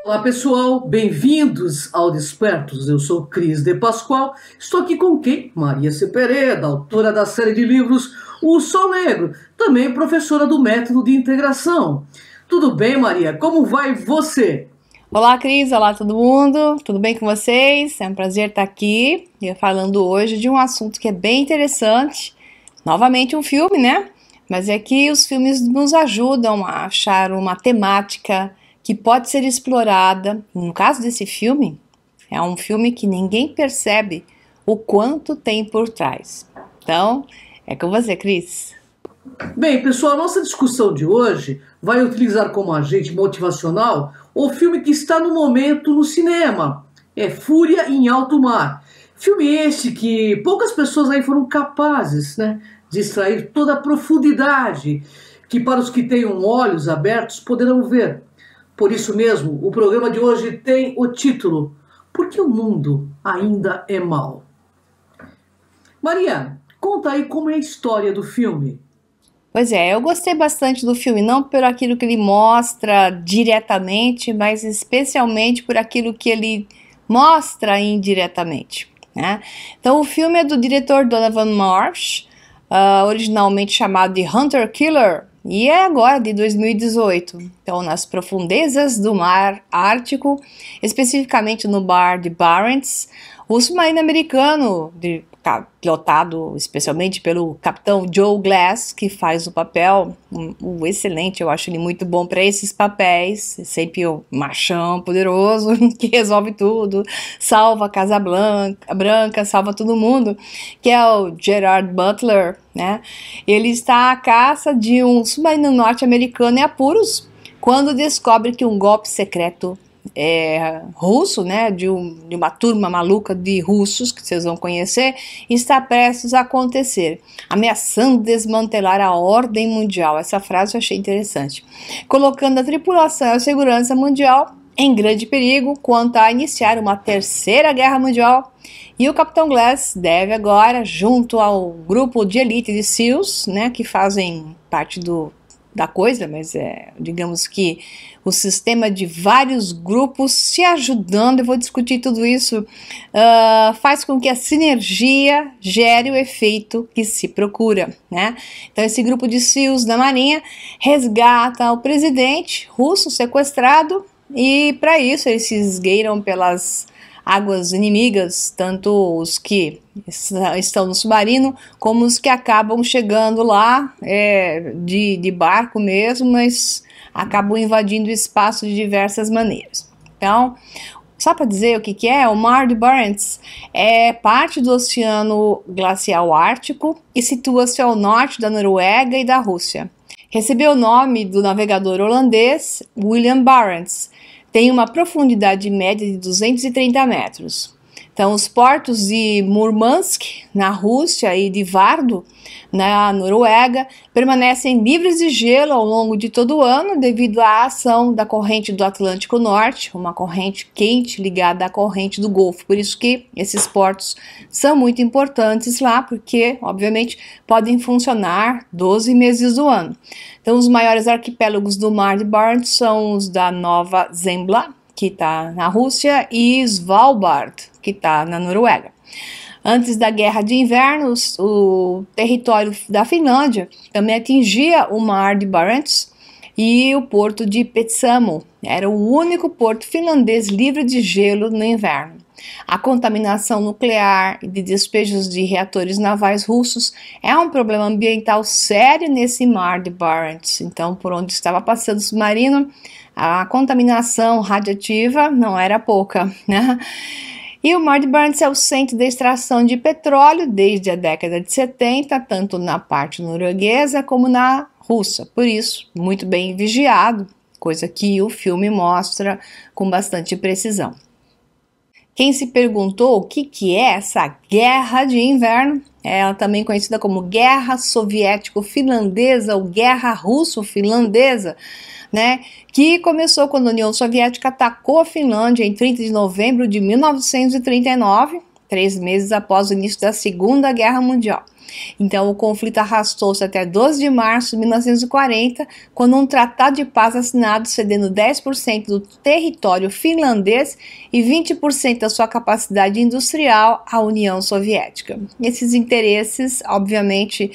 Olá pessoal, bem-vindos ao Despertos. Eu sou Cris de Pascoal, estou aqui com quem? Maria Cepereda, autora da série de livros O Sol Negro, também professora do método de integração. Tudo bem, Maria? Como vai você? Olá, Cris, olá todo mundo, tudo bem com vocês? É um prazer estar aqui falando hoje de um assunto que é bem interessante, novamente um filme, né? Mas é que os filmes nos ajudam a achar uma temática que pode ser explorada. No caso desse filme, é um filme que ninguém percebe o quanto tem por trás. Então, é com você, Cris. Bem, pessoal, a nossa discussão de hoje vai utilizar como agente motivacional o filme que está no momento no cinema. É Fúria em Alto Mar. Filme este que poucas pessoas aí foram capazes, de extrair toda a profundidade que para os que tenham olhos abertos poderão ver. Por isso mesmo, o programa de hoje tem o título Por que o mundo ainda é mau? Maria, conta aí como é a história do filme. Pois é, eu gostei bastante do filme, não por aquilo que ele mostra diretamente, mas especialmente por aquilo que ele mostra indiretamente, né? Então o filme é do diretor Donovan Marsh, originalmente chamado de Hunter Killer, e é agora de 2018. Então, nas profundezas do mar Ártico, especificamente no bar de Barents, o submarino americano, pilotado especialmente pelo capitão Joe Glass, que faz o papel, um excelente, eu acho ele muito bom para esses papéis, sempre o machão poderoso, que resolve tudo, salva a Casa Branca, salva todo mundo, que é o Gerard Butler, né? Ele está à caça de um submarino norte-americano em apuros, quando descobre que um golpe secreto russo, né, de uma turma maluca de russos, que vocês vão conhecer, está prestes a acontecer, ameaçando desmantelar a ordem mundial. Essa frase eu achei interessante. Colocando a tripulação e a segurança mundial em grande perigo quanto a iniciar uma terceira guerra mundial. E o Capitão Glass deve agora, junto ao grupo de elite de SEALs, né, que fazem parte da coisa, mas digamos que o sistema de vários grupos se ajudando, eu vou discutir tudo isso, faz com que a sinergia gere o efeito que se procura, né? Então esse grupo de SEALs da Marinha resgata o presidente russo sequestrado e para isso eles se esgueiram pelas águas inimigas, tanto os que estão no submarino, como os que acabam chegando lá de barco mesmo, mas acabam invadindo o espaço de diversas maneiras. Então, só para dizer o que é, o Mar de Barents é parte do Oceano Glacial Ártico e situa-se ao norte da Noruega e da Rússia. Recebeu o nome do navegador holandês William Barents. Tem uma profundidade média de 230 metros. Então, os portos de Murmansk, na Rússia, e de Vardo, na Noruega, permanecem livres de gelo ao longo de todo o ano devido à ação da corrente do Atlântico Norte, uma corrente quente ligada à corrente do Golfo. Por isso que esses portos são muito importantes lá, porque, obviamente, podem funcionar 12 meses do ano. Então, os maiores arquipélagos do Mar de Barents são os da Nova Zembla, que está na Rússia, e Svalbard, que está na Noruega. Antes da Guerra de Inverno, o território da Finlândia também atingia o Mar de Barents e o porto de Petsamo. Era o único porto finlandês livre de gelo no inverno. A contaminação nuclear e de despejos de reatores navais russos é um problema ambiental sério nesse Mar de Barents. Então, por onde estava passando o submarino, a contaminação radiativa não era pouca, né? E o Mar de Barents é o centro da extração de petróleo desde a década de 70, tanto na parte norueguesa como na russa. Por isso, muito bem vigiado, coisa que o filme mostra com bastante precisão. Quem se perguntou o que é essa guerra de inverno, ela também conhecida como Guerra Soviético-Finlandesa ou Guerra Russo-Finlandesa, né, que começou quando a União Soviética atacou a Finlândia em 30 de novembro de 1939, 3 meses após o início da Segunda Guerra Mundial. Então o conflito arrastou-se até 12 de março de 1940, quando um tratado de paz assinado cedendo 10% do território finlandês e 20% da sua capacidade industrial à União Soviética. Esses interesses, obviamente,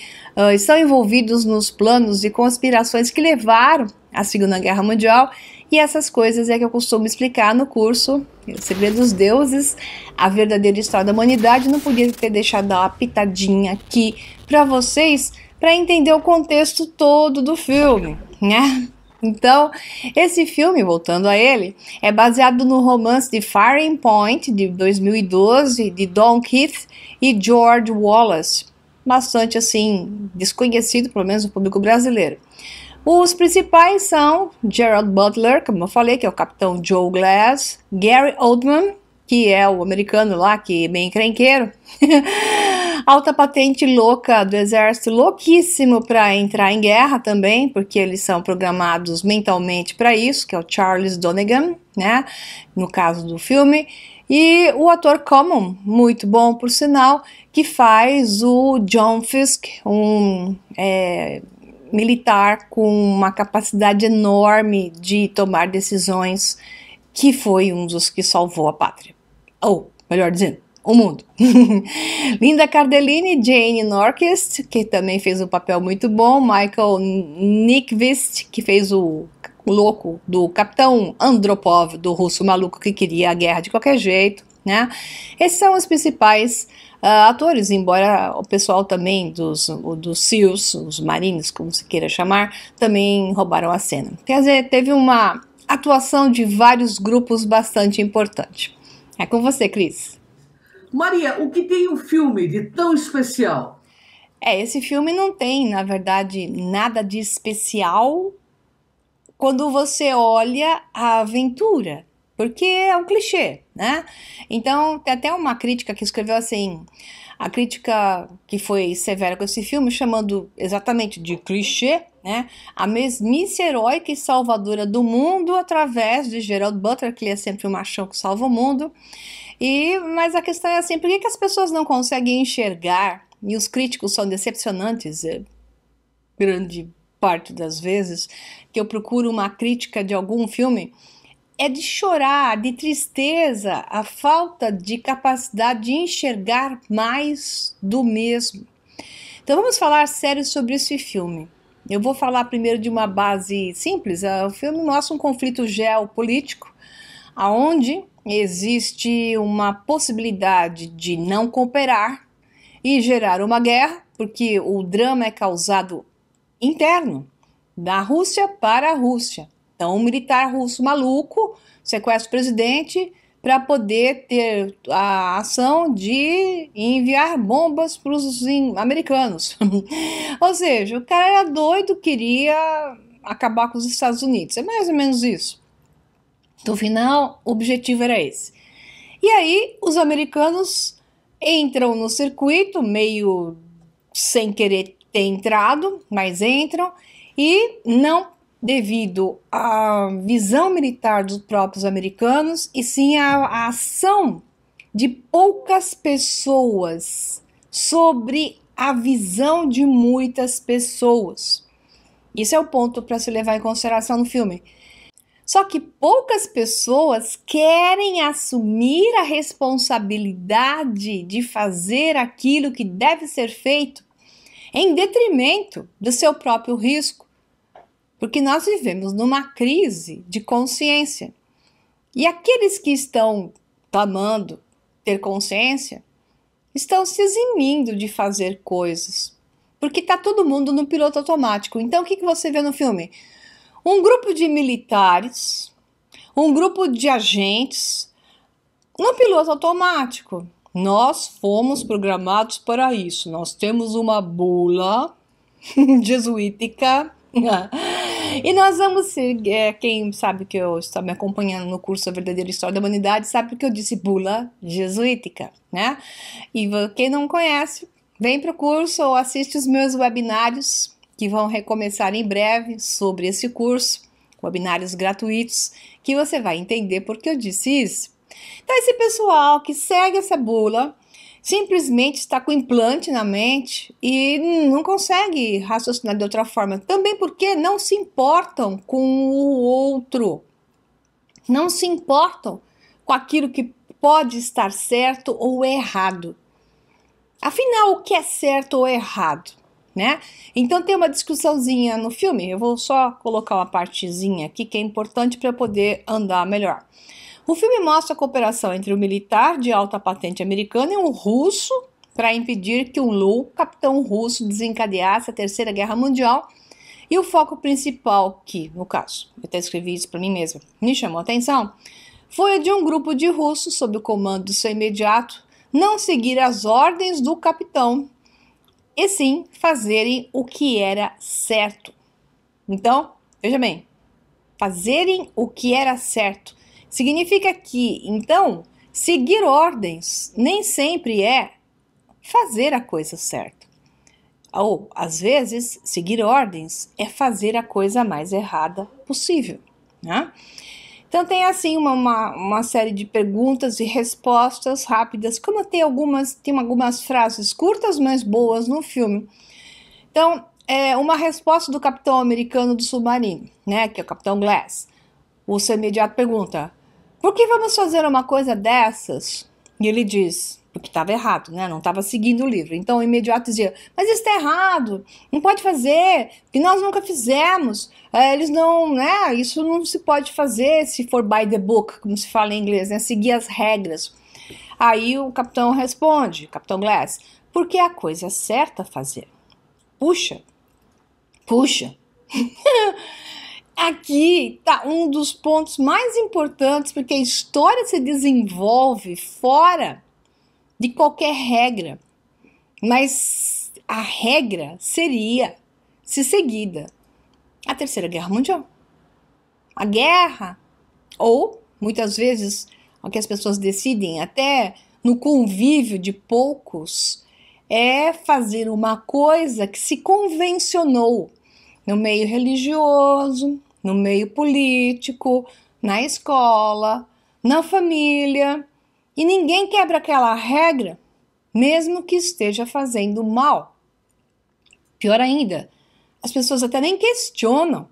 estão envolvidos nos planos e conspirações que levaram à Segunda Guerra Mundial, e essas coisas é que eu costumo explicar no curso O Segredo dos Deuses, a verdadeira história da humanidade. Não podia ter deixado dar uma pitadinha aqui para vocês, para entender o contexto todo do filme, né? Então, esse filme, voltando a ele, é baseado no romance de Firing Point, de 2012, de Don Keith e George Wallace, bastante, assim, desconhecido, pelo menos no público brasileiro. Os principais são Gerald Butler, como eu falei, que é o Capitão Joe Glass, Gary Oldman, que é o americano lá, que é bem encrenqueiro, alta patente louca do exército, louquíssimo para entrar em guerra também, porque eles são programados mentalmente para isso, que é o Charles Donegan, né, no caso do filme, e o ator Common, muito bom por sinal, que faz o John Fisk, um militar com uma capacidade enorme de tomar decisões, que foi um dos que salvou a pátria. Ou, melhor dizendo, o mundo. Linda Cardellini, Jane Norquist, que também fez um papel muito bom, Michael Nyqvist, que fez o louco do Capitão Andropov, do russo maluco que queria a guerra de qualquer jeito, né? Esses são os principais atores, embora o pessoal também dos SEALs, os Marines, como se queira chamar, também roubaram a cena. Quer dizer, teve uma atuação de vários grupos bastante importante. É com você, Cris. Maria, o que tem um filme de tão especial? Esse filme não tem, na verdade, nada de especial quando você olha a aventura, porque é um clichê, né? Então, tem até uma crítica que escreveu assim, a crítica que foi severa com esse filme, chamando exatamente de clichê, né? A mesmice heróica e salvadora do mundo através de Gerald Butler, que ele é sempre o machão que salva o mundo. Mas a questão é assim, por que as pessoas não conseguem enxergar, e os críticos são decepcionantes, grande parte das vezes que eu procuro uma crítica de algum filme, é de chorar, de tristeza, a falta de capacidade de enxergar mais do mesmo. Então vamos falar sério sobre esse filme. Eu vou falar primeiro de uma base simples. O filme mostra um conflito geopolítico, onde existe uma possibilidade de não cooperar e gerar uma guerra, porque o drama é causado interno, da Rússia para a Rússia. Então, um militar russo maluco sequestra o presidente para poder ter a ação de enviar bombas para os americanos. Ou seja, o cara era doido, queria acabar com os Estados Unidos. É mais ou menos isso. No final, o objetivo era esse. E aí, os americanos entram no circuito, meio sem querer ter entrado, mas entram, e não devido à visão militar dos próprios americanos, e sim à ação de poucas pessoas sobre a visão de muitas pessoas. Isso é o ponto para se levar em consideração no filme. Só que poucas pessoas querem assumir a responsabilidade de fazer aquilo que deve ser feito em detrimento do seu próprio risco, porque nós vivemos numa crise de consciência. E aqueles que estão clamando ter consciência estão se eximindo de fazer coisas, porque está todo mundo no piloto automático. Então o que você vê no filme? Um grupo de militares, um grupo de agentes no piloto automático. Nós fomos programados para isso. Nós temos uma bula jesuítica. E nós vamos ser, quem sabe que eu estou me acompanhando no curso A Verdadeira História da Humanidade, sabe que eu disse bula jesuítica, né? E quem não conhece, vem para o curso ou assiste os meus webinários, que vão recomeçar em breve sobre esse curso, webinários gratuitos, que você vai entender porque eu disse isso. Então esse pessoal que segue essa bula, simplesmente está com implante na mente e não consegue raciocinar de outra forma. Também porque não se importam com o outro, não se importam com aquilo que pode estar certo ou errado. Afinal, o que é certo ou errado, né? Então tem uma discussãozinha no filme, eu vou só colocar uma partezinha aqui que é importante para poder andar melhor. O filme mostra a cooperação entre um militar de alta patente americano e um russo para impedir que um louco capitão russo desencadeasse a Terceira Guerra Mundial. E o foco principal, que, no caso, eu até escrevi isso para mim mesma, me chamou a atenção, foi o de um grupo de russos, sob o comando do seu imediato, não seguir as ordens do capitão, e sim fazerem o que era certo. Então, veja bem, fazerem o que era certo significa que, então, seguir ordens nem sempre é fazer a coisa certa. Ou, às vezes, seguir ordens é fazer a coisa mais errada possível, né? Então tem assim uma série de perguntas e respostas rápidas, como tem algumas frases curtas, mas boas no filme. Então, uma resposta do capitão americano do submarino, né, que é o Capitão Glass. O seu imediato pergunta, por que vamos fazer uma coisa dessas? E ele diz, porque estava errado, né? Não estava seguindo o livro. Então o imediato dizia, mas isso está errado, não pode fazer, porque nós nunca fizemos. Eles não, né? Isso não se pode fazer se for by the book, como se fala em inglês, né? Seguir as regras. Aí o capitão responde, Capitão Glass, porque é a coisa certa a fazer. Puxa. Aqui está um dos pontos mais importantes, porque a história se desenvolve fora de qualquer regra, mas a regra seria, se seguida, a Terceira Guerra Mundial. A guerra, ou muitas vezes o que as pessoas decidem, até no convívio de poucos, é fazer uma coisa que se convencionou no meio religioso, no meio político, na escola, na família, e ninguém quebra aquela regra, mesmo que esteja fazendo mal. Pior ainda, as pessoas até nem questionam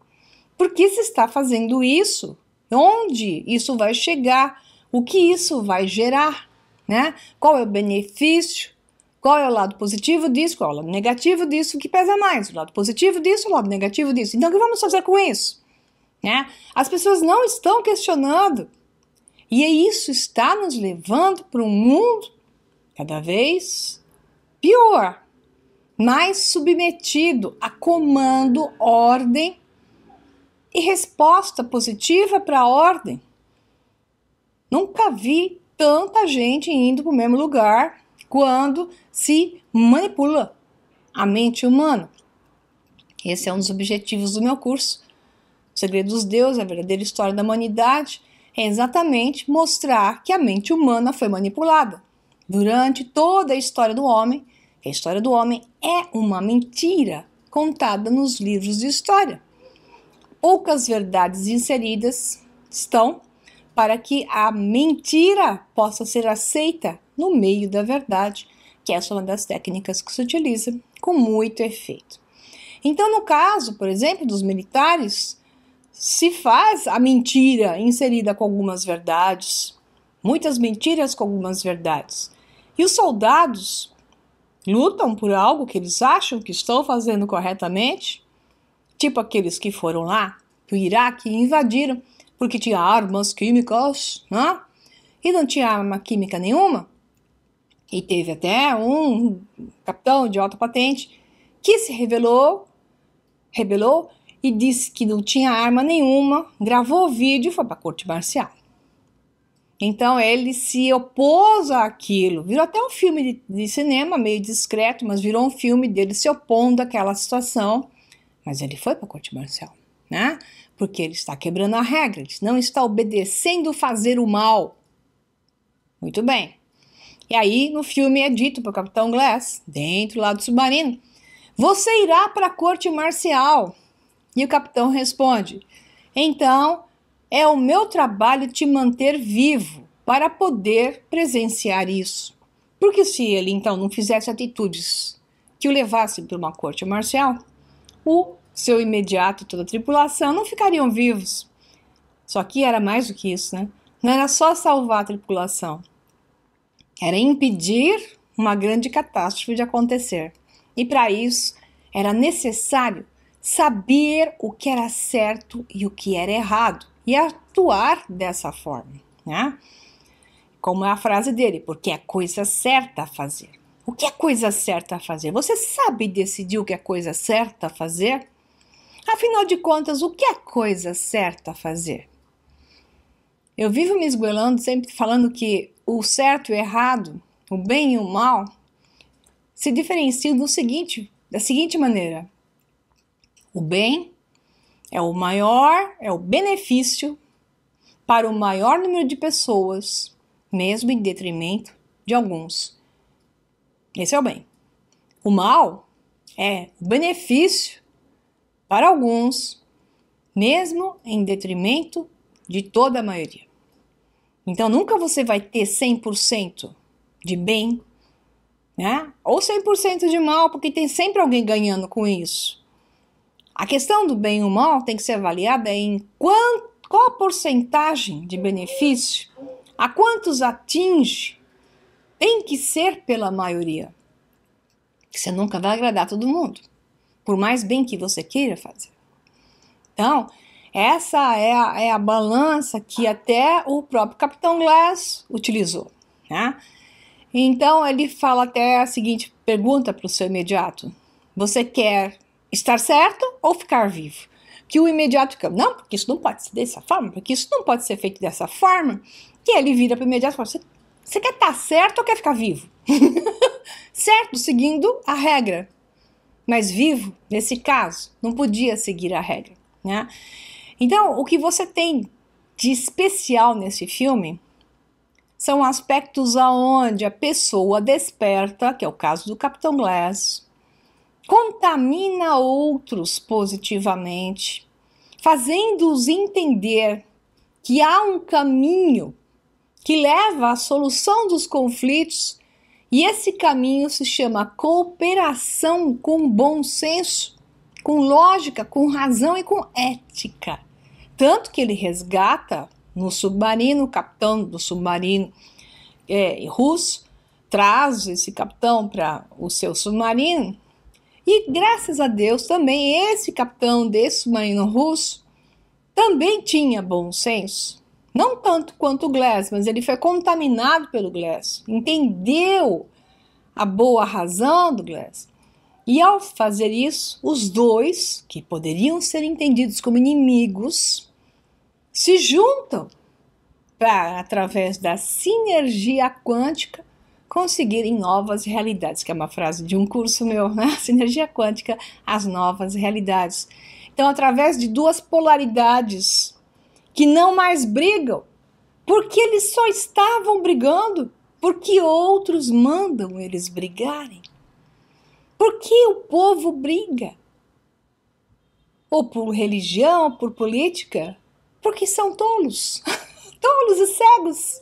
por que se está fazendo isso, onde isso vai chegar, o que isso vai gerar, né? Qual é o benefício? Qual é o lado positivo disso? Qual é o lado negativo disso? O que pesa mais? O lado positivo disso, o lado negativo disso. Então, o que vamos fazer com isso? Né? As pessoas não estão questionando. E isso está nos levando para um mundo cada vez pior, mais submetido a comando, ordem e resposta positiva para a ordem. Nunca vi tanta gente indo para o mesmo lugar quando se manipula a mente humana. Esse é um dos objetivos do meu curso. O Segredo dos Deuses, a verdadeira história da humanidade, é exatamente mostrar que a mente humana foi manipulada. Durante toda a história do homem, a história do homem é uma mentira contada nos livros de história. Poucas verdades inseridas estão para que a mentira possa ser aceita no meio da verdade, que essa é uma das técnicas que se utiliza com muito efeito. Então, no caso, por exemplo, dos militares, se faz a mentira inserida com algumas verdades, muitas mentiras com algumas verdades. E os soldados lutam por algo que eles acham que estão fazendo corretamente, tipo aqueles que foram lá para o Iraque e invadiram porque tinha armas químicas, né? E não tinha arma química nenhuma. E teve até um capitão de alta patente que se rebelou e disse que não tinha arma nenhuma, gravou o vídeo e foi para a corte marcial. Então ele se opôs àquilo, virou até um filme de cinema, meio discreto, mas virou um filme dele se opondo àquela situação, mas ele foi para a corte marcial, né? Porque ele está quebrando a regra, ele não está obedecendo fazer o mal. Muito bem. E aí no filme é dito para o Capitão Glass, dentro lá do submarino, você irá para a corte marcial. E o capitão responde, então é o meu trabalho te manter vivo para poder presenciar isso. Porque se ele, então, não fizesse atitudes que o levassem para uma corte marcial, o seu imediato e toda a tripulação não ficariam vivos. Só que era mais do que isso, né? Não era só salvar a tripulação. Era impedir uma grande catástrofe de acontecer. E para isso, era necessário saber o que era certo e o que era errado. E atuar dessa forma, né? Como é a frase dele, porque é coisa certa a fazer. O que é coisa certa a fazer? Você sabe decidir o que é coisa certa a fazer? Afinal de contas, o que é coisa certa a fazer? Eu vivo me esgoelando sempre falando que o certo e o errado, o bem e o mal, se diferenciam da seguinte maneira. O bem é o maior, é o benefício para o maior número de pessoas, mesmo em detrimento de alguns. Esse é o bem. O mal é o benefício para alguns, mesmo em detrimento de toda a maioria. Então, nunca você vai ter 100% de bem, né? Ou 100% de mal, porque tem sempre alguém ganhando com isso. A questão do bem e o mal tem que ser avaliada em qual a porcentagem de benefício, a quantos atinge, tem que ser pela maioria. Você nunca vai agradar todo mundo, por mais bem que você queira fazer. Então, essa é a balança que até o próprio Capitão Glass utilizou, né? Então, ele fala até a seguinte pergunta para o seu imediato. Você quer estar certo ou ficar vivo? Que o imediato fica, não, porque isso não pode ser dessa forma, porque isso não pode ser feito dessa forma. E ele vira para o imediato e fala, você quer estar certo ou quer ficar vivo? Certo, seguindo a regra. Mas vivo, nesse caso, não podia seguir a regra, né? Então, o que você tem de especial nesse filme são aspectos aonde a pessoa desperta, que é o caso do Capitão Glass, contamina outros positivamente, fazendo-os entender que há um caminho que leva à solução dos conflitos, e esse caminho se chama cooperação com bom senso, com lógica, com razão e com ética. Tanto que ele resgata no submarino, o capitão do submarino russo, traz esse capitão para o seu submarino, e graças a Deus também esse capitão desse submarino russo também tinha bom senso. Não tanto quanto o Glass, mas ele foi contaminado pelo Glass, entendeu a boa razão do Glass. E ao fazer isso, os dois, que poderiam ser entendidos como inimigos, se juntam para, através da sinergia quântica, conseguirem novas realidades, que é uma frase de um curso meu, né? Sinergia quântica, as novas realidades. Então, através de duas polaridades que não mais brigam, porque eles só estavam brigando porque outros mandam eles brigarem. Por que o povo briga? Ou por religião, ou por política? Porque são tolos, tolos e cegos,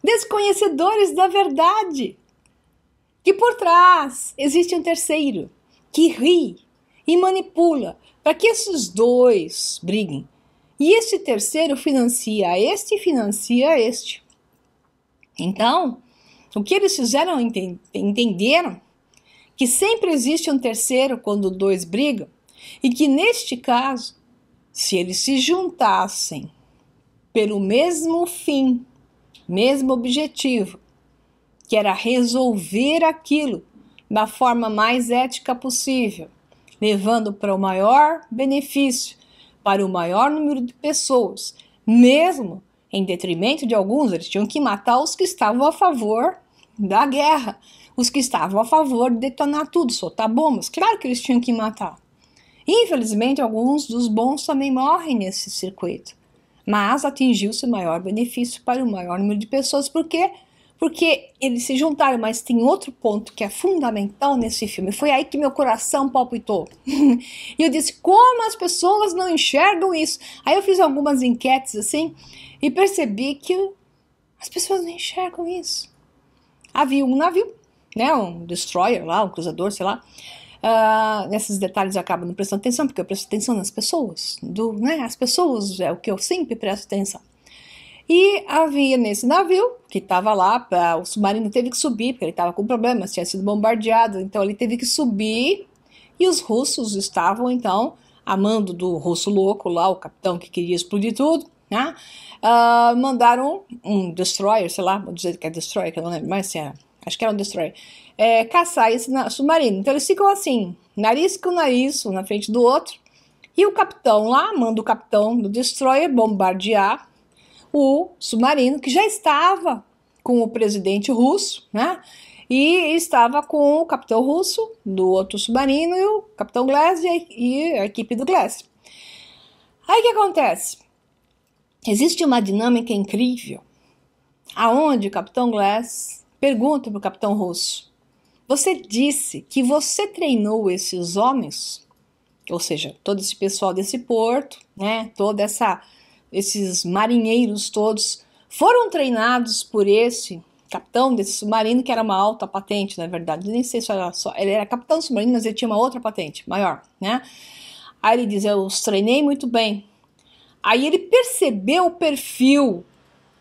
desconhecedores da verdade. Que por trás existe um terceiro que ri e manipula para que esses dois briguem. E esse terceiro financia este e financia este. Então, o que eles fizeram, entenderam que sempre existe um terceiro quando dois brigam, e que neste caso, se eles se juntassem pelo mesmo fim, mesmo objetivo, que era resolver aquilo da forma mais ética possível, levando para o maior benefício, para o maior número de pessoas, mesmo em detrimento de alguns, eles tinham que matar os que estavam a favor da guerra, os que estavam a favor de detonar tudo, soltar bombas, claro que eles tinham que matar. Infelizmente, alguns dos bons também morrem nesse circuito, mas atingiu-se o maior benefício para o maior número de pessoas, por quê? Porque eles se juntaram, mas tem outro ponto que é fundamental nesse filme. Foi aí que meu coração palpitou. E eu disse, como as pessoas não enxergam isso? Aí eu fiz algumas enquetes assim e percebi que as pessoas não enxergam isso. Havia um navio né, um destroyer lá, um cruzador, sei lá. Nesses detalhes eu acabo não prestando atenção, porque eu presto atenção nas pessoas, né, as pessoas é o que eu sempre presto atenção. E havia nesse navio, que estava lá, o submarino teve que subir, porque ele estava com problemas, tinha sido bombardeado, então ele teve que subir, e os russos estavam, então, a mando do russo louco lá, o capitão que queria explodir tudo, né? Mandaram um destroyer, sei lá, vou dizer que é destroyer, que eu não lembro mais se é, acho que era um destroyer, caçar esse submarino. Então eles ficam assim, nariz com nariz, um na frente do outro, e o capitão lá manda o capitão do destroyer bombardear o submarino, que já estava com o presidente russo, né? E estava com o capitão russo do outro submarino e o capitão Glass e a equipe do Glass. Aí o que acontece? Existe uma dinâmica incrível, aonde o capitão Glass pergunta para o capitão russo: você disse que você treinou esses homens, ou seja, todo esse pessoal desse porto, né? Esses marinheiros todos foram treinados por esse capitão desse submarino, que era uma alta patente, na verdade. Nem sei se era só. Ele era capitão do submarino, mas ele tinha uma outra patente, maior, né? Aí ele diz: eu os treinei muito bem. Aí ele percebeu o perfil,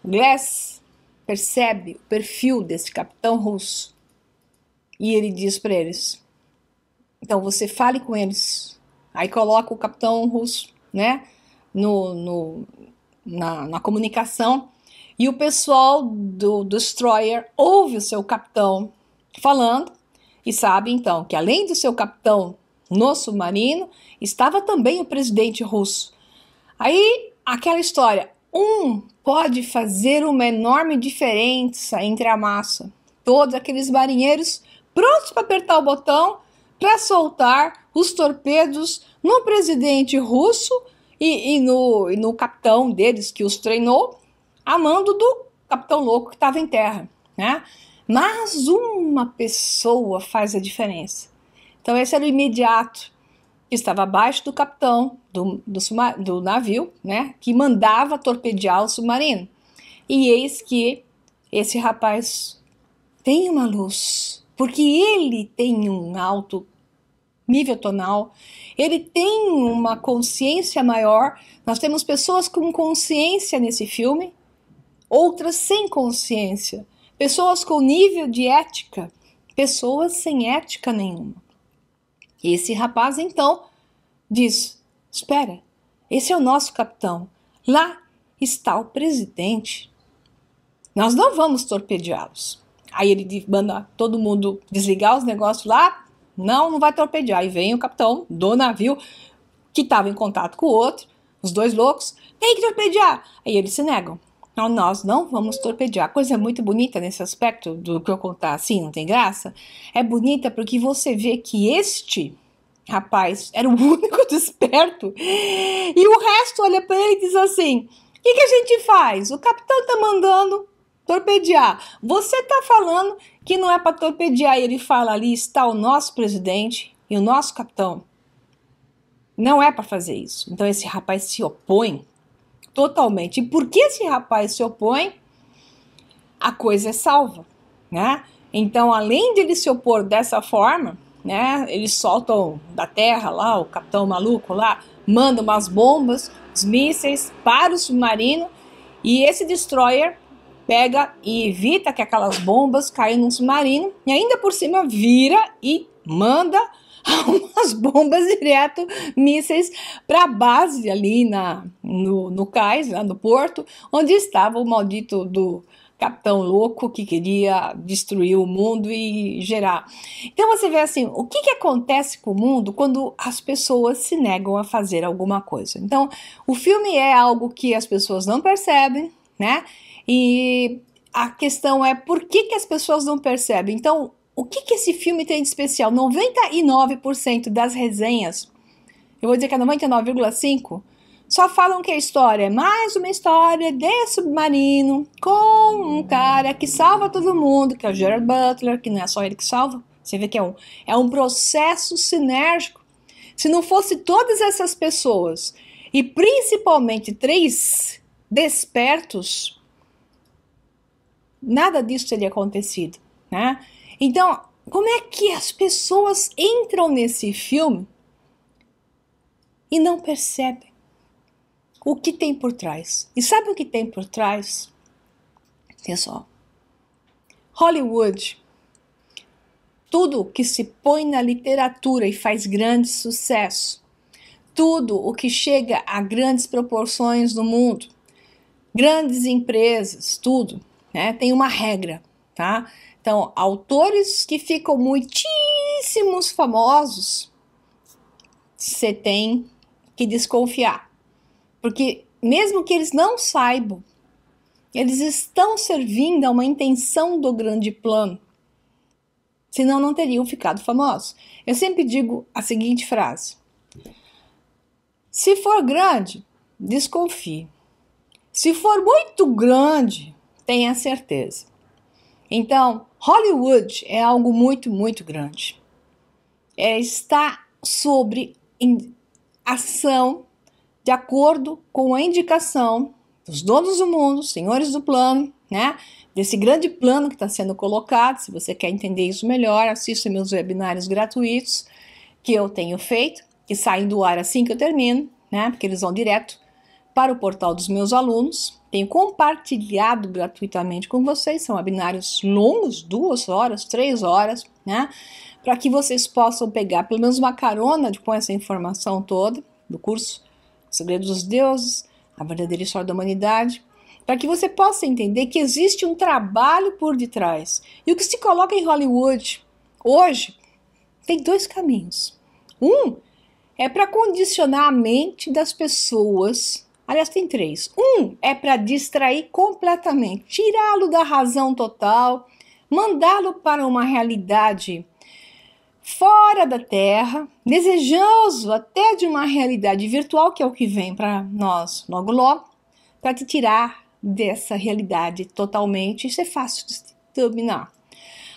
Glass percebe o perfil desse capitão russo. E ele diz para eles: então você fale com eles. Aí coloca o capitão russo, né? Na comunicação, e o pessoal do destroyer ouve o seu capitão falando e sabe então que além do seu capitão no submarino estava também o presidente russo. Aí aquela história, pode fazer uma enorme diferença entre a massa. Todos aqueles marinheiros prontos para apertar o botão para soltar os torpedos no presidente russo e no capitão deles que os treinou, a mando do capitão louco que estava em terra, né? Mas uma pessoa faz a diferença. Então esse era o imediato, que estava abaixo do capitão do navio, né? Que mandava torpedear o submarino. E eis que esse rapaz tem uma luz, porque ele tem um alto nível tonal, ele tem uma consciência maior. Nós temos pessoas com consciência nesse filme, outras sem consciência, pessoas com nível de ética, pessoas sem ética nenhuma. Esse rapaz então diz: espera, esse é o nosso capitão, lá está o presidente, nós não vamos torpedeá-los. Aí ele manda todo mundo desligar os negócios lá. Não vai torpedear. Aí vem o capitão do navio, que estava em contato com o outro, os dois loucos, tem que torpedear. Aí eles se negam. Não, nós não vamos torpedear. Coisa muito bonita nesse aspecto do que eu contar assim, não tem graça? É bonita porque você vê que este rapaz era o único desperto e o resto olha para ele e diz assim: o que a gente faz? O capitão está mandando torpedear. Você está falando que não é para torpedear. E ele fala: ali está o nosso presidente e o nosso capitão. Não é para fazer isso. Então esse rapaz se opõe totalmente. E porque esse rapaz se opõe, a coisa é salva, né? Então, além de ele se opor dessa forma, né? Eles soltam da terra lá, o capitão maluco lá manda umas bombas, os mísseis para o submarino, e esse destroyer pega e evita que aquelas bombas caiam no submarino, e ainda por cima vira e manda umas bombas direto, mísseis, para a base ali no cais, lá no porto, onde estava o maldito do capitão louco que queria destruir o mundo e gerar. Então você vê assim, o que acontece com o mundo quando as pessoas se negam a fazer alguma coisa. Então o filme é algo que as pessoas não percebem, né? E a questão é por que as pessoas não percebem. Então, o que esse filme tem de especial? 99% das resenhas, eu vou dizer que é 99,5%, só falam que a história é mais uma história de submarino com um cara que salva todo mundo, que é o Gerard Butler, que não é só ele que salva. Você vê que é um processo sinérgico. Se não fosse todas essas pessoas, e principalmente 3 despertos, nada disso teria acontecido, né? Então, como é que as pessoas entram nesse filme e não percebem o que tem por trás? E sabe o que tem por trás? Pessoal, Hollywood, tudo que se põe na literatura e faz grande sucesso, tudo o que chega a grandes proporções no mundo, grandes empresas, tudo, né, tem uma regra, tá? Então, autores que ficam muitíssimos famosos, você tem que desconfiar, porque mesmo que eles não saibam, eles estão servindo a uma intenção do grande plano, senão não teriam ficado famosos. Eu sempre digo a seguinte frase: se for grande, desconfie. Se for muito grande, tenha certeza. Então, Hollywood é algo muito, muito grande. Está sobre ação de acordo com a indicação dos donos do mundo, senhores do plano, né? Desse grande plano que está sendo colocado. Se você quer entender isso melhor, assista meus webinários gratuitos que eu tenho feito, que saem do ar assim que eu termino, né? Porque eles vão direto para o portal dos meus alunos. Tenho compartilhado gratuitamente com vocês, são webinários longos, 2 horas, 3 horas, né? Para que vocês possam pegar pelo menos uma carona com essa informação toda do curso Segredos dos Deuses, a verdadeira história da humanidade, para que você possa entender que existe um trabalho por detrás. E o que se coloca em Hollywood hoje tem 2 caminhos. Um é para condicionar a mente das pessoas. Aliás, tem 3. Um é para distrair completamente, tirá-lo da razão total, mandá-lo para uma realidade fora da Terra, desejoso até de uma realidade virtual, que é o que vem para nós logo logo, para te tirar dessa realidade totalmente. Isso é fácil de dominar.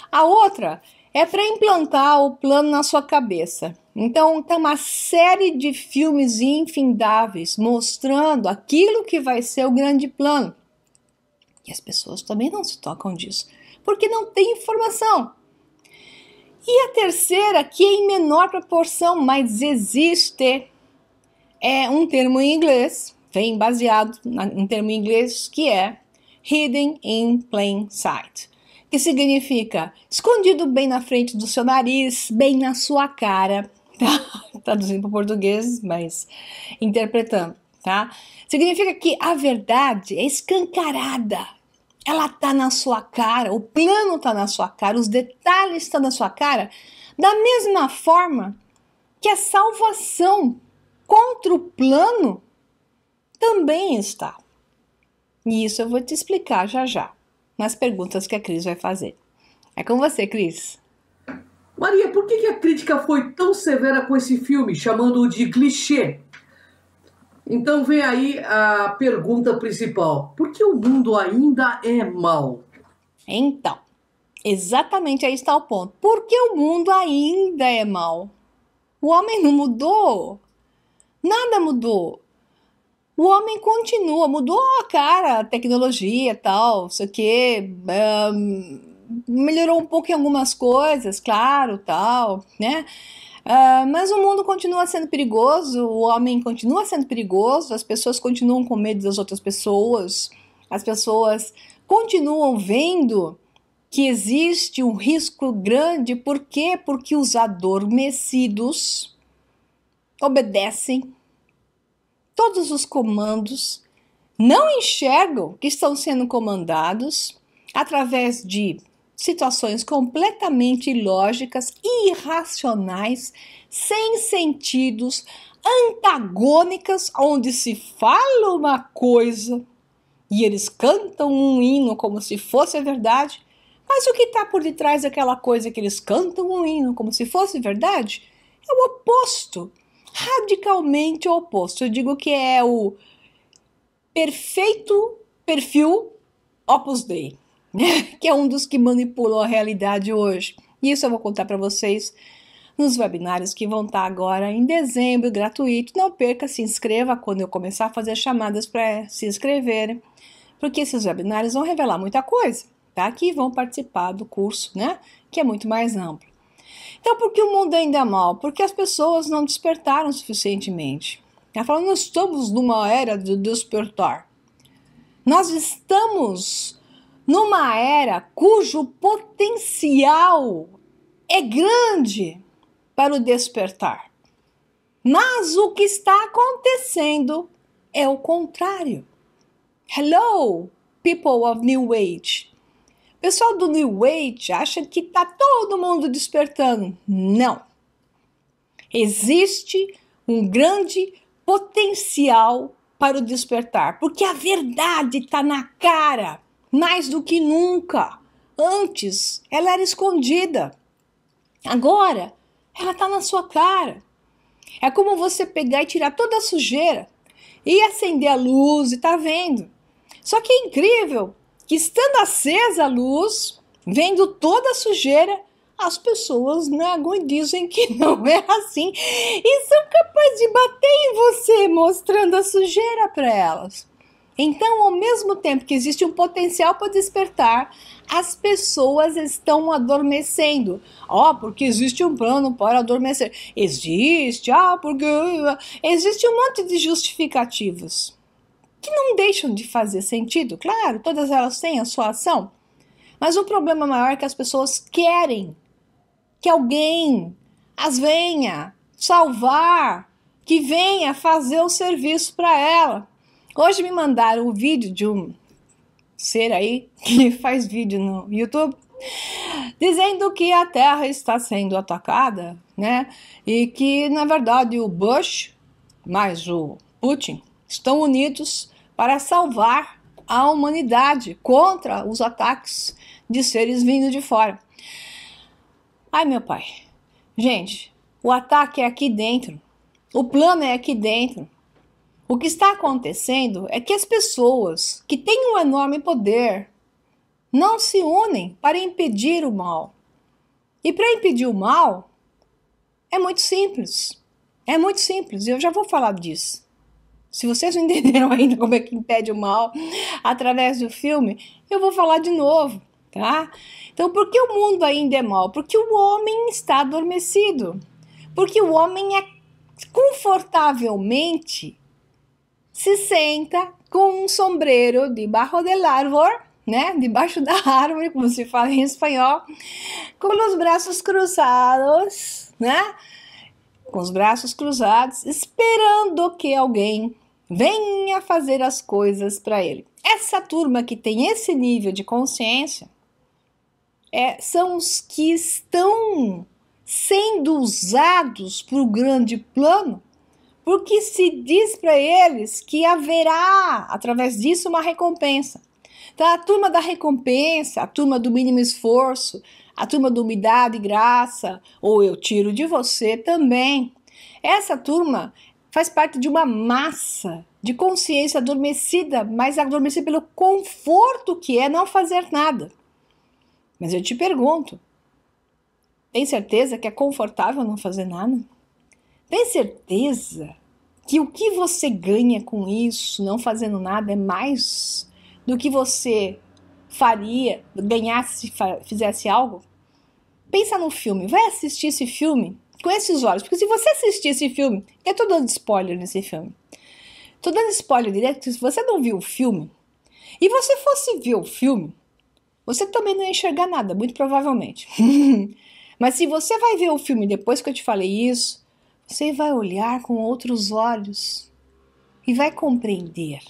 A outra é para implantar o plano na sua cabeça. Então, tem uma série de filmes infindáveis mostrando aquilo que vai ser o grande plano. E as pessoas também não se tocam disso, porque não tem informação. E a terceira, que é em menor proporção, mas existe, é um termo em inglês, vem baseado em termo em inglês, que é Hidden in Plain Sight, que significa escondido bem na frente do seu nariz, bem na sua cara, tá? Traduzindo para o português, mas interpretando, tá? Significa que a verdade é escancarada. Ela está na sua cara, o plano está na sua cara, os detalhes estão na sua cara, da mesma forma que a salvação contra o plano também está. E isso eu vou te explicar já já, nas perguntas que a Cris vai fazer. É com você, Cris. Maria, por que a crítica foi tão severa com esse filme, chamando-o de clichê? Então vem aí a pergunta principal. Por que o mundo ainda é mau? Então, exatamente aí está o ponto. Por que o mundo ainda é mau? O homem não mudou. Nada mudou. O homem continua, mudou a cara, a tecnologia e tal, isso aqui, melhorou um pouco em algumas coisas, claro, tal, né? Mas o mundo continua sendo perigoso, o homem continua sendo perigoso, as pessoas continuam com medo das outras pessoas, as pessoas continuam vendo que existe um risco grande. Por quê? Porque os adormecidos obedecem todos os comandos, não enxergam que estão sendo comandados através de situações completamente ilógicas, irracionais, sem sentidos, antagônicas, onde se fala uma coisa e eles cantam um hino como se fosse a verdade, mas o que está por detrás daquela coisa que eles cantam um hino como se fosse verdade é o oposto, radicalmente o oposto. Eu digo que é o perfeito perfil Opus Dei, que é um dos que manipulou a realidade hoje. E isso eu vou contar para vocês nos webinários que vão estar agora em dezembro, gratuito. Não perca, se inscreva quando eu começar a fazer chamadas para se inscreverem, porque esses webinários vão revelar muita coisa. tá? Que vão participar do curso, né? Que é muito mais amplo. Então, por que o mundo ainda é mau? Porque as pessoas não despertaram suficientemente. Ela fala, nós estamos numa era de despertar. Nós estamos numa era cujo potencial é grande para o despertar. Mas o que está acontecendo é o contrário. Hello, people of New Age. O pessoal do New Age acha que está todo mundo despertando. Não. Existe um grande potencial para o despertar, porque a verdade está na cara, mais do que nunca. Antes, ela era escondida. Agora, ela está na sua cara. É como você pegar e tirar toda a sujeira e acender a luz e tá vendo. Só que é incrível que, estando acesa a luz, vendo toda a sujeira, as pessoas negam e dizem que não é assim e são capazes de bater em você mostrando a sujeira para elas. Então, ao mesmo tempo que existe um potencial para despertar, as pessoas estão adormecendo. Porque existe um plano para adormecer. Existe, porque... Existe um monte de justificativas que não deixam de fazer sentido. Claro, todas elas têm a sua ação. Mas o problema maior é que as pessoas querem que alguém as venha salvar, que venha fazer o serviço para ela. Hoje me mandaram um vídeo de um ser aí que faz vídeo no YouTube dizendo que a Terra está sendo atacada, né? E que, na verdade, o Bush mais o Putin estão unidos para salvar a humanidade contra os ataques de seres vindo de fora. Ai, meu pai. Gente, o ataque é aqui dentro. O plano é aqui dentro. O que está acontecendo é que as pessoas que têm um enorme poder não se unem para impedir o mal. E para impedir o mal, é muito simples. É muito simples, e eu já vou falar disso. Se vocês não entenderam ainda como é que impede o mal através do filme, eu vou falar de novo, tá? Então, por que o mundo ainda é mau? Porque o homem está adormecido. Porque o homem é confortavelmente se senta com um sombreiro debaixo del árbol, né? Debaixo da árvore, como se fala em espanhol, com os braços cruzados, né? Com os braços cruzados, esperando que alguém venha fazer as coisas para ele. Essa turma que tem esse nível de consciência são os que estão sendo usados para o grande plano, porque se diz para eles que haverá, através disso, uma recompensa. Então, a turma da recompensa, a turma do mínimo esforço, a turma do me dá de graça, ou eu tiro de você também. Essa turma faz parte de uma massa de consciência adormecida, mas adormecida pelo conforto que é não fazer nada. Mas eu te pergunto, tem certeza que é confortável não fazer nada? Tem certeza que o que você ganha com isso, não fazendo nada, é mais do que você faria, ganhasse se fizesse algo? Pensa no filme, vai assistir esse filme com esses olhos, porque se você assistir esse filme, eu tô dando spoiler nesse filme, tô dando spoiler direto, se você não viu o filme, e você fosse ver o filme, você também não ia enxergar nada, muito provavelmente. Mas se você vai ver o filme depois que eu te falei isso, você vai olhar com outros olhos e vai compreender.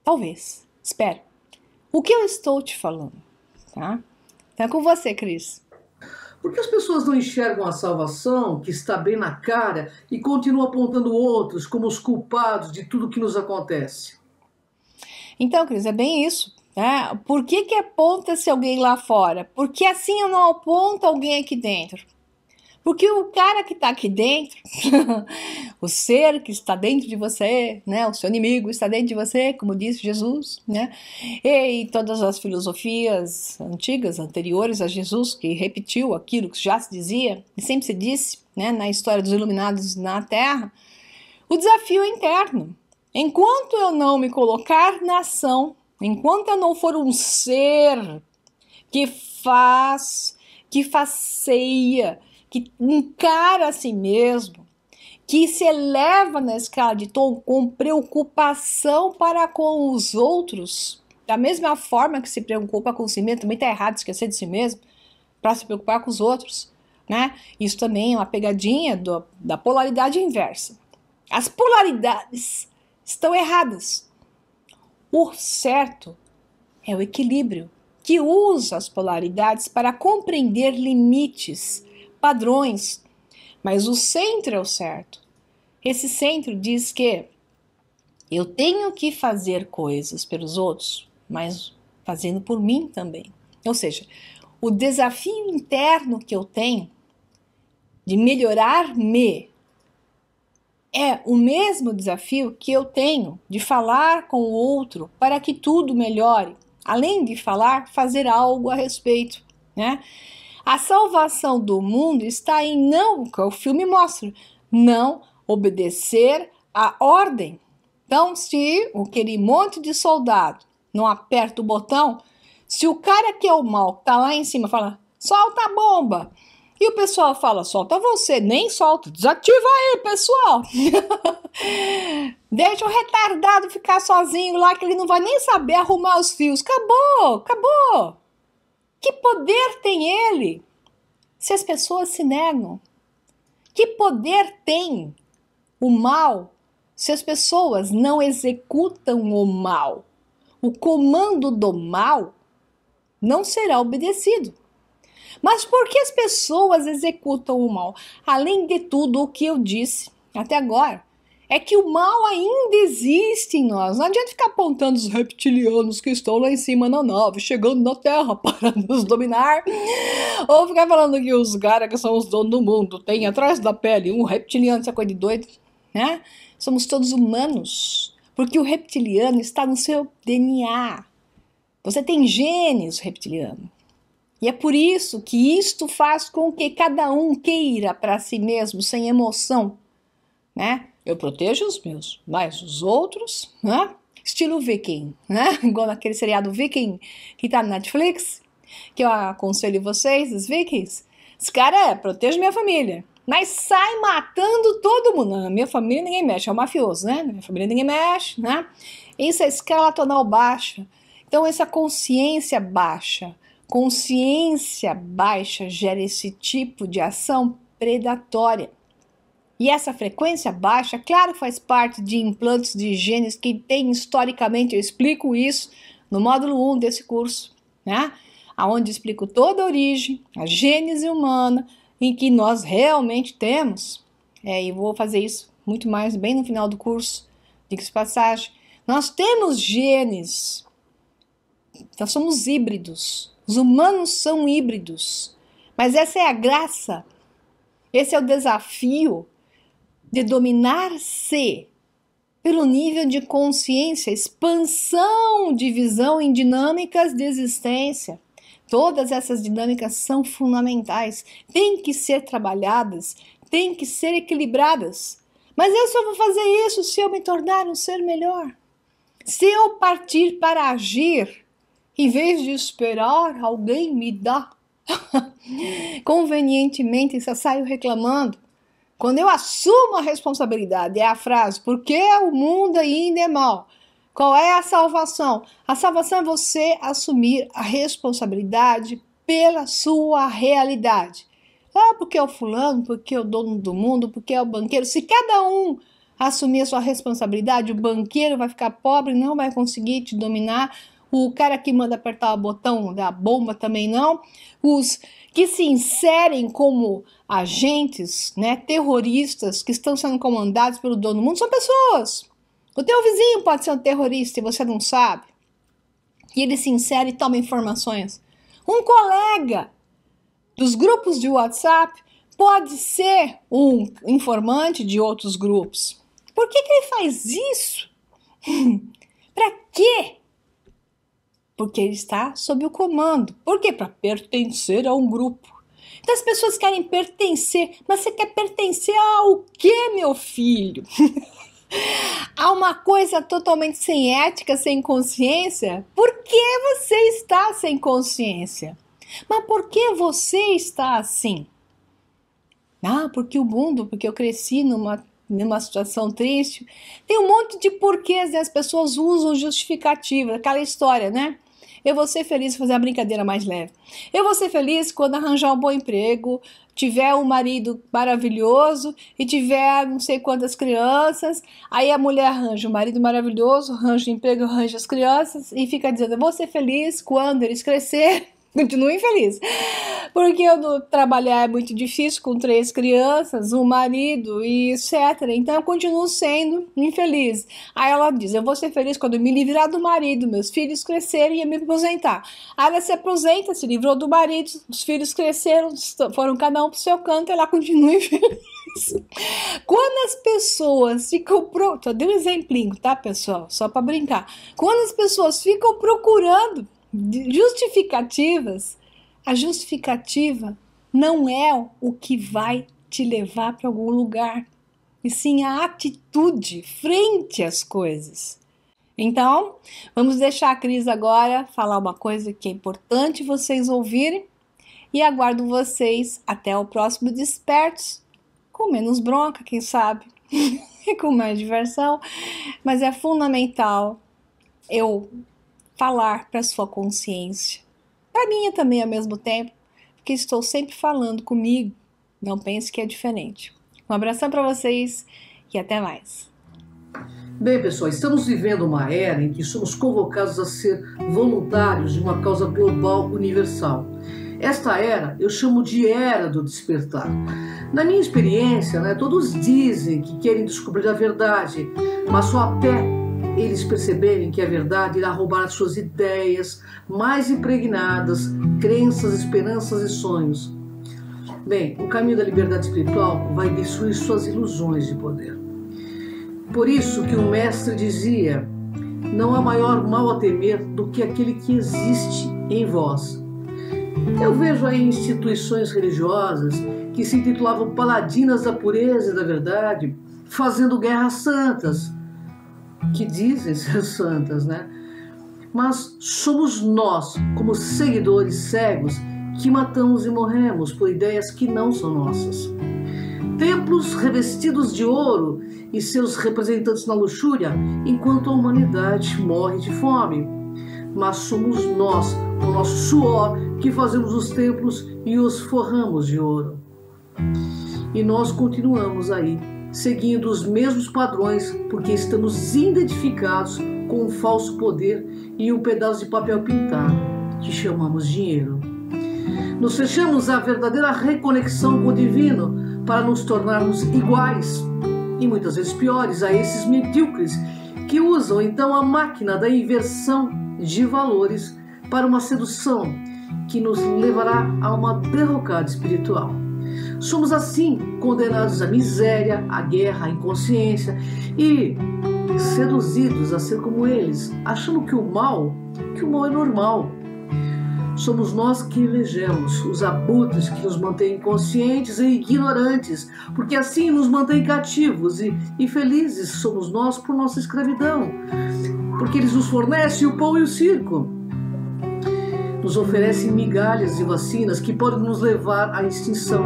Talvez, espero. O que eu estou te falando, tá? Então é com você, Cris. Por que as pessoas não enxergam a salvação, que está bem na cara, e continuam apontando outros como os culpados de tudo que nos acontece? Então, Cris, é bem isso. Né? Por que aponta-se alguém lá fora? Porque assim eu não aponto alguém aqui dentro. Porque o cara que está aqui dentro, o ser que está dentro de você, né? O seu inimigo está dentro de você, como disse Jesus, né? E todas as filosofias antigas, anteriores a Jesus, que repetiu aquilo que já se dizia, e sempre se disse, né? Na história dos iluminados na Terra, o desafio é interno. Enquanto eu não me colocar na ação, enquanto eu não for um ser que faceia, que encara a si mesmo, que se eleva na escala de tom com preocupação para com os outros, da mesma forma que se preocupa com si mesmo, também está errado esquecer de si mesmo, para se preocupar com os outros, né? Isso também é uma pegadinha da polaridade inversa. As polaridades estão erradas. O certo é o equilíbrio, que usa as polaridades para compreender limites, padrões, mas o centro é o certo. Esse centro diz que eu tenho que fazer coisas pelos outros, mas fazendo por mim também. Ou seja, o desafio interno que eu tenho de melhorar-me é o mesmo desafio que eu tenho de falar com o outro para que tudo melhore. Além de falar, fazer algo a respeito, né? A salvação do mundo está em não, que o filme mostra, não obedecer à ordem. Então, se aquele monte de soldado não aperta o botão, se o cara que é o mal tá lá em cima fala, solta a bomba, e o pessoal fala, solta você, nem solta, desativa aí, pessoal. Deixa o retardado ficar sozinho lá, que ele não vai nem saber arrumar os fios. Acabou. Que poder tem ele se as pessoas se negam? Que poder tem o mal se as pessoas não executam o mal? O comando do mal não será obedecido. Mas por que as pessoas executam o mal? Além de tudo o que eu disse até agora, é que o mal ainda existe em nós. Não adianta ficar apontando os reptilianos que estão lá em cima na nave, chegando na Terra para nos dominar, ou ficar falando que os caras que são os donos do mundo têm atrás da pele um reptiliano, essa coisa de doido, né? Somos todos humanos, porque o reptiliano está no seu DNA. Você tem genes reptiliano. E é por isso que isto faz com que cada um queira para si mesmo, sem emoção, né? Eu protejo os meus, mas os outros, né? Estilo Viking, né? Igual naquele seriado Viking que tá na Netflix, que eu aconselho vocês, os Vikings. Esse cara protege minha família, mas sai matando todo mundo. Na minha família ninguém mexe, é um mafioso, né? Na minha família ninguém mexe, né? Isso é escala tonal baixa. Então essa consciência baixa gera esse tipo de ação predatória. E essa frequência baixa, claro, faz parte de implantes de genes que tem historicamente, eu explico isso no módulo 1 desse curso, né? Onde explico toda a origem, a gênese humana, em que nós realmente temos, e vou fazer isso muito mais bem no final do curso, diga-se de passagem, nós temos genes, nós somos híbridos, os humanos são híbridos, mas essa é a graça, esse é o desafio de dominar-se pelo nível de consciência, expansão de visão em dinâmicas de existência. Todas essas dinâmicas são fundamentais, têm que ser trabalhadas, têm que ser equilibradas. Mas eu só vou fazer isso se eu me tornar um ser melhor. Se eu partir para agir, em vez de esperar alguém me dar, convenientemente, se eu saio reclamando, quando eu assumo a responsabilidade, é a frase, porque o mundo ainda é mau? Qual é a salvação? A salvação é você assumir a responsabilidade pela sua realidade. Porque é o fulano, porque é o dono do mundo, porque é o banqueiro. Se cada um assumir a sua responsabilidade, o banqueiro vai ficar pobre, não vai conseguir te dominar. O cara que manda apertar o botão da bomba também não. Os que se inserem como agentes, né, terroristas que estão sendo comandados pelo dono do mundo são pessoas. O teu vizinho pode ser um terrorista e você não sabe. E ele se insere e toma informações. Um colega dos grupos de WhatsApp pode ser um informante de outros grupos. Por que ele faz isso? Para quê? Porque ele está sob o comando. Por quê? Para pertencer a um grupo. Então as pessoas querem pertencer. Mas você quer pertencer ao quê, meu filho? A uma coisa totalmente sem ética, sem consciência? Por que você está sem consciência? Mas por que você está assim? Ah, porque o mundo, porque eu cresci numa situação triste. Tem um monte de porquês, né? As pessoas usam justificativa, aquela história, né? Eu vou ser feliz, vou fazer a brincadeira mais leve. Eu vou ser feliz quando arranjar um bom emprego, tiver um marido maravilhoso e tiver não sei quantas crianças. Aí a mulher arranja um marido maravilhoso, arranja um emprego, arranja as crianças e fica dizendo, eu vou ser feliz quando eles crescerem. Continuo infeliz, porque eu trabalhar é muito difícil com 3 crianças, um marido e etc. Então eu continuo sendo infeliz. Aí ela diz, eu vou ser feliz quando eu me livrar do marido, meus filhos crescerem e eu me aposentar. Aí ela se aposenta, se livrou do marido, os filhos cresceram, foram cada um pro seu canto e ela continua infeliz. Quando as pessoas ficam... Só dei um exemplinho, tá, pessoal? Só para brincar. Quando as pessoas ficam procurando justificativas, a justificativa não é o que vai te levar para algum lugar, e sim a atitude frente às coisas. Então, vamos deixar a Cris agora falar uma coisa que é importante vocês ouvirem e aguardo vocês até o próximo Despertos, com menos bronca, quem sabe, e com mais diversão, mas é fundamental eu falar para sua consciência, para minha também ao mesmo tempo, porque estou sempre falando comigo, não pense que é diferente. Um abração para vocês e até mais. Bem, pessoal, estamos vivendo uma era em que somos convocados a ser voluntários de uma causa global universal. Esta era eu chamo de Era do Despertar. Na minha experiência, todos dizem que querem descobrir a verdade, mas só até eles perceberem que a verdade irá roubar as suas ideias mais impregnadas, crenças, esperanças e sonhos. Bem, o caminho da liberdade espiritual vai destruir suas ilusões de poder. Por isso que o mestre dizia, não há maior mal a temer do que aquele que existe em vós. Eu vejo aí instituições religiosas que se intitulavam paladinas da pureza e da verdade, fazendo guerras santas, que dizem ser santas, Mas somos nós, como seguidores cegos, que matamos e morremos por ideias que não são nossas. Templos revestidos de ouro e seus representantes na luxúria, enquanto a humanidade morre de fome. Mas somos nós, com o nosso suor, que fazemos os templos e os forramos de ouro. E nós continuamos aí, seguindo os mesmos padrões, porque estamos identificados com um falso poder e um pedaço de papel pintado, que chamamos dinheiro. Nos fechamos à verdadeira reconexão com o divino para nos tornarmos iguais, e muitas vezes piores, a esses medíocres que usam então a máquina da inversão de valores para uma sedução que nos levará a uma derrocada espiritual. Somos assim condenados à miséria, à guerra, à inconsciência e seduzidos a ser como eles, achando que o mal é normal. Somos nós que elegemos os abutres que nos mantêm inconscientes e ignorantes, porque assim nos mantém cativos e felizes somos nós por nossa escravidão, porque eles nos fornecem o pão e o circo. Nos oferecem migalhas e vacinas que podem nos levar à extinção,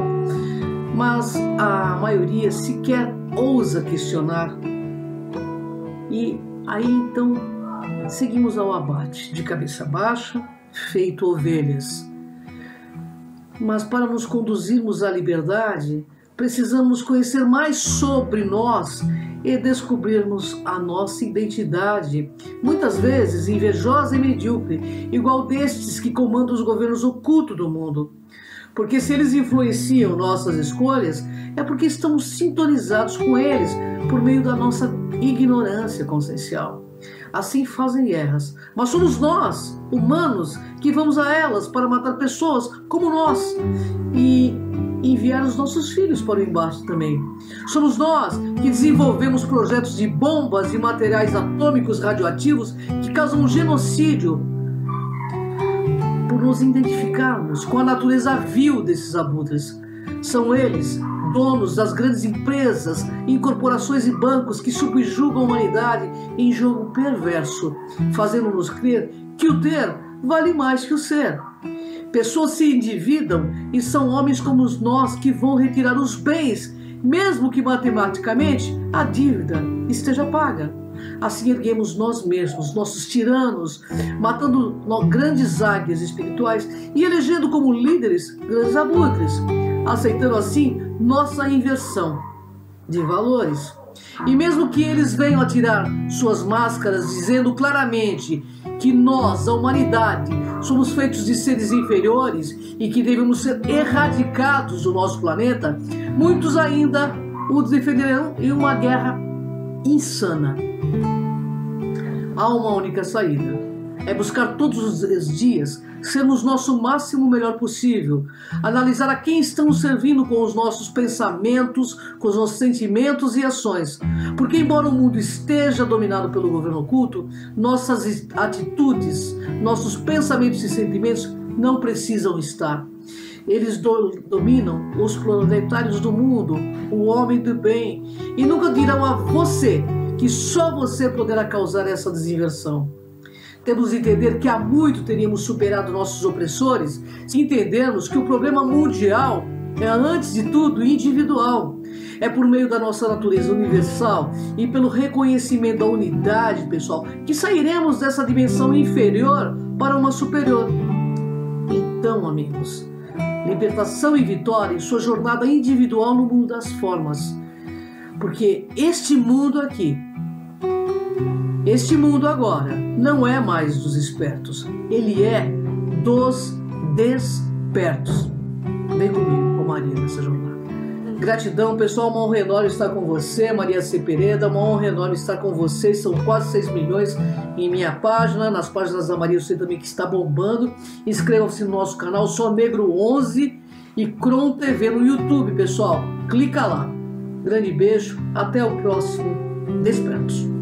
mas a maioria sequer ousa questionar. E aí então seguimos ao abate, de cabeça baixa, feito ovelhas. Mas para nos conduzirmos à liberdade, precisamos conhecer mais sobre nós e descobrirmos a nossa identidade, muitas vezes invejosa e medíocre, igual destes que comandam os governos ocultos do mundo. Porque se eles influenciam nossas escolhas, é porque estamos sintonizados com eles por meio da nossa ignorância consciencial. Assim fazem guerras, mas somos nós, humanos, que vamos a elas para matar pessoas como nós e enviar os nossos filhos para o embate também. Somos nós que desenvolvemos projetos de bombas e materiais atômicos radioativos que causam um genocídio, por nos identificarmos com a natureza vil desses abutres. São eles, donos das grandes empresas, incorporações e bancos que subjugam a humanidade em jogo perverso, fazendo-nos crer que o ter vale mais que o ser. Pessoas se endividam e são homens como nós que vão retirar os bens, mesmo que matematicamente a dívida esteja paga. Assim erguemos nós mesmos, nossos tiranos, matando grandes águias espirituais e elegendo como líderes grandes abutres, aceitando assim nossa inversão de valores. E mesmo que eles venham a tirar suas máscaras dizendo claramente que nós, a humanidade, somos feitos de seres inferiores e que devemos ser erradicados do nosso planeta, muitos ainda o defenderão em uma guerra insana. Há uma única saída: é buscar todos os dias sermos nosso máximo melhor possível, analisar a quem estamos servindo com os nossos pensamentos, com os nossos sentimentos e ações, porque embora o mundo esteja dominado pelo governo oculto, nossas atitudes, nossos pensamentos e sentimentos não precisam estar. Eles dominam os planetários do mundo, o homem do bem, e nunca dirão a você que só você poderá causar essa desinversão. Temos de entender que há muito teríamos superado nossos opressores se entendermos que o problema mundial é, antes de tudo, individual. É por meio da nossa natureza universal e pelo reconhecimento da unidade, pessoal, que sairemos dessa dimensão inferior para uma superior. Então, amigos, libertação e vitória em sua jornada individual no mundo das formas. Porque este mundo aqui, este mundo agora, não é mais dos espertos, ele é dos despertos. Vem comigo, com Maria, nessa jornada. Gratidão, pessoal, uma honra enorme estar com você, Maria C. Pereira, uma honra enorme estar com vocês, são quase 6 milhões em minha página, nas páginas da Maria eu sei também que está bombando. Inscrevam-se no nosso canal Só Negro 11 e Cron TV no YouTube, pessoal, clica lá. Grande beijo, até o próximo Despertos.